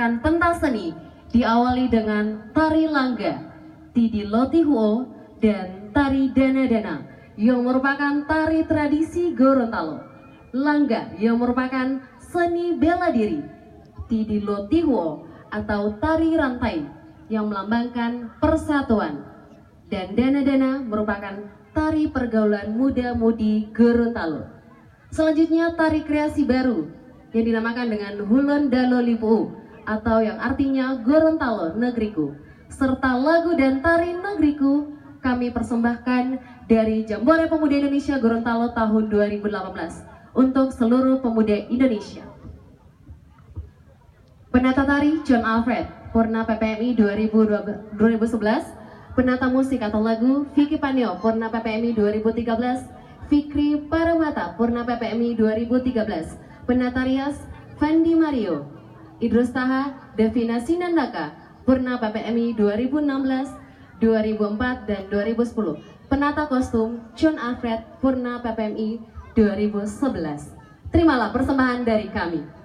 merupakan pentas seni diawali dengan tari langga, tidi lotihuo, dan tari dana-dana yang merupakan tari tradisi Gorontalo. Langga yang merupakan seni bela diri, tidi lotihuo atau tari rantai yang melambangkan persatuan, dan dana-dana merupakan tari pergaulan muda-mudi Gorontalo. Selanjutnya tari kreasi baru yang dinamakan dengan Hulon Dalo Lipu atau yang artinya Gorontalo negeriku, serta lagu dan tari negeriku kami persembahkan dari Jambore Pemuda Indonesia Gorontalo tahun 2018 untuk seluruh pemuda Indonesia. Penata tari John Alfred, Purna PPMI 2011, penata musik atau lagu Vicky Panio, Purna PPMI 2013, Fikri Paramata, Purna PPMI 2013, penata rias Fendi Mario, Idrus Taha, Devina Sinandaka, Purna PPMI 2016, 2004, dan 2010, penata kostum John Alfred, Purna PPMI 2011. Terimalah persembahan dari kami.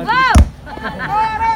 Go!